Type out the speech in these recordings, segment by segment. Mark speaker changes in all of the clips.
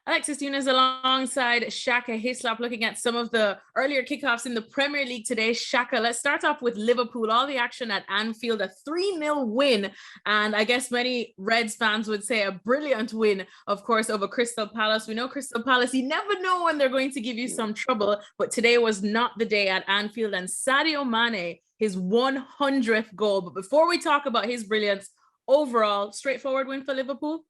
Speaker 1: Alexis Nunes alongside Shaka Hislop, looking at some of the earlier kickoffs in the Premier League today. Shaka, let's start off with Liverpool. All the action at Anfield, a 3-0 win. And I guess many Reds fans would say a brilliant win, of course, over Crystal Palace. We know Crystal Palace, you never know when they're going to give you some trouble. But today was not the day at Anfield. And Sadio Mane, his 100th goal. But before we talk about his brilliance, overall, straightforward win for Liverpool?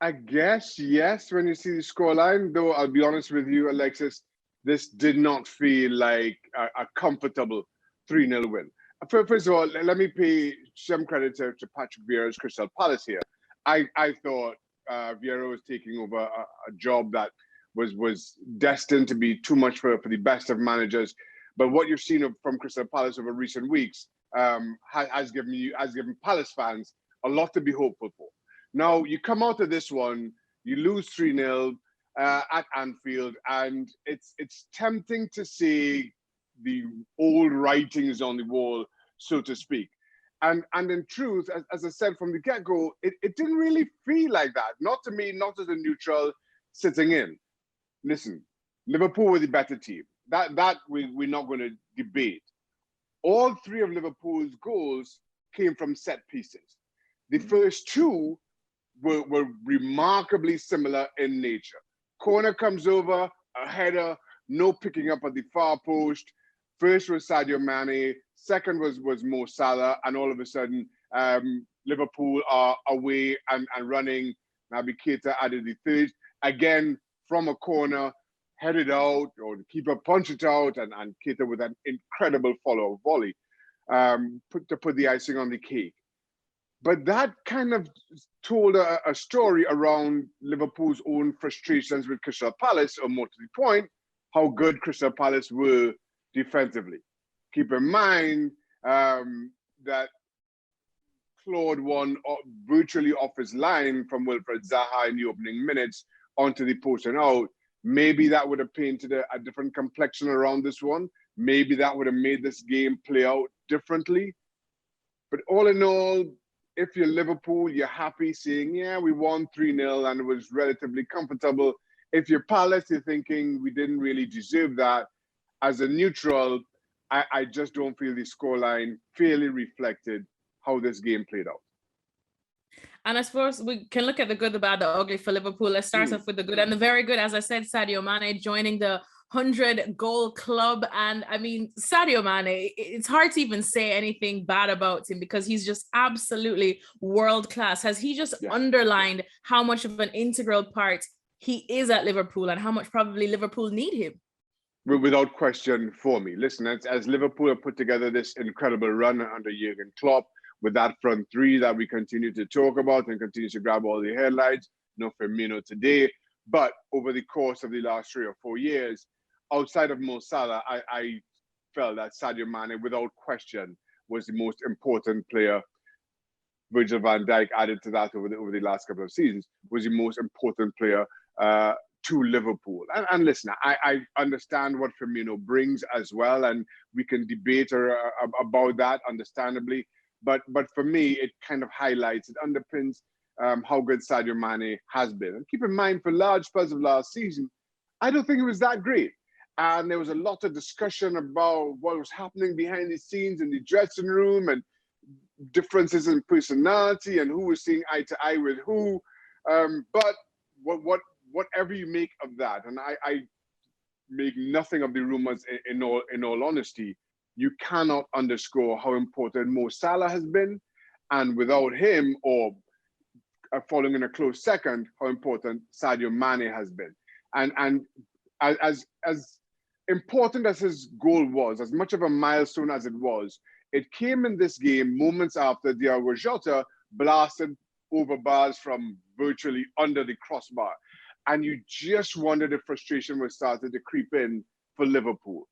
Speaker 2: I guess, yes, when you see the scoreline, though I'll be honest with you, Alexis, this did not feel like a comfortable 3-0 win. First of all, let me pay some credit to Patrick Vieira's Crystal Palace here. I thought Vieira was taking over a job that was destined to be too much for the best of managers. But what you've seen from Crystal Palace over recent weeks has given Palace fans a lot to be hopeful for. Now, you come out of this one, you lose 3-0 at Anfield, and it's tempting to see the old writings on the wall, so to speak. And in truth, as I said from the get-go, it didn't really feel like that. Not to me, not as a neutral sitting in. Listen, Liverpool were the better team. That we're not going to debate. All three of Liverpool's goals came from set pieces. The first two were remarkably similar in nature. Corner comes over, a header, no picking up at the far post. First was Sadio Mane, second was Mo Salah, and all of a sudden, Liverpool are away and running. Naby Keita added the third. Again, from a corner, headed out, or the keeper punched it out, and Keita with an incredible follow-up volley to put the icing on the cake. But that kind of told a story around Liverpool's own frustrations with Crystal Palace, or more to the point, how good Crystal Palace were defensively. Keep in mind that Claude won virtually off his line from Wilfred Zaha in the opening minutes onto the post and out. Maybe that would have painted a different complexion around this one. Maybe that would have made this game play out differently. But all in all, if you're Liverpool, you're happy saying, yeah, we won 3-0 and it was relatively comfortable. If you're Palace, you're thinking we didn't really deserve that. As a neutral, I just don't feel the scoreline fairly reflected how this game played out.
Speaker 1: And I suppose we can look at the good, the bad, the ugly for Liverpool. Let's start off with the good and the very good. As I said, Sadio Mane joining the 100-goal club. And I mean, Sadio Mane, it's hard to even say anything bad about him because he's just absolutely world class. Has he just underlined how much of an integral part he is at Liverpool and how much probably Liverpool need him?
Speaker 2: Without question for me. Listen, as Liverpool have put together this incredible run under Jurgen Klopp, with that front three that we continue to talk about and continue to grab all the headlines, no Firmino today, but over the course of the last 3 or 4 years, outside of Mo Salah, I felt that Sadio Mane, without question, was the most important player. Virgil van Dijk added to that over the last couple of seasons, was the most important player to Liverpool. And listen, I understand what Firmino brings as well, and we can debate about that, understandably. But for me, it kind of highlights, it underpins how good Sadio Mane has been. And keep in mind, for large spells of last season, I don't think it was that great. And there was a lot of discussion about what was happening behind the scenes in the dressing room and differences in personality and who was seeing eye to eye with who. But whatever you make of that, and I make nothing of the rumors in all honesty, you cannot underscore how important Mo Salah has been, and without him, or following in a close second, how important Sadio Mane has been. And as important as his goal was, as much of a milestone as it was, it came in this game moments after Diogo Jota blasted over bars from virtually under the crossbar. And you just wondered if frustration was starting to creep in for Liverpool.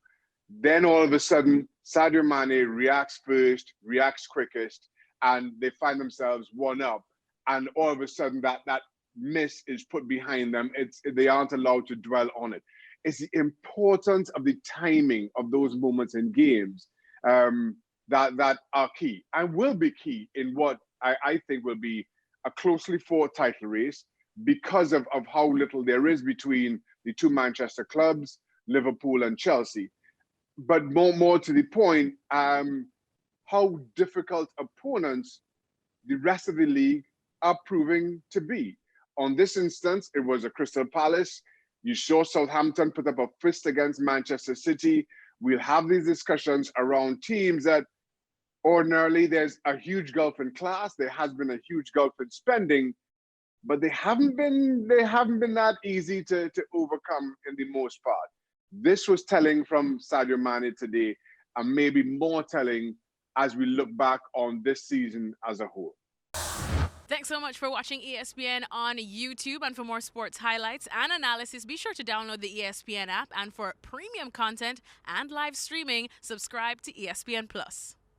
Speaker 2: Then all of a sudden, Sadio Mane reacts first, reacts quickest, and they find themselves 1-up. And all of a sudden, that miss is put behind them. They aren't allowed to dwell on it. It's the importance of the timing of those moments in games that are key and will be key in what I think will be a closely fought title race. because of how little there is between the two Manchester clubs, Liverpool and Chelsea. But more to the point, how difficult opponents the rest of the league are proving to be. On this instance, it was a Crystal Palace. You saw Southampton put up a fist against Manchester City. We'll have these discussions around teams that ordinarily there's a huge gulf in class. There has been a huge gulf in spending, but they haven't been that easy to overcome in the most part. This was telling from Sadio Mane today, and maybe more telling as we look back on this season as a whole.
Speaker 1: Thanks so much for watching ESPN on YouTube. And for more sports highlights and analysis, be sure to download the ESPN app. And for premium content and live streaming, subscribe to ESPN Plus.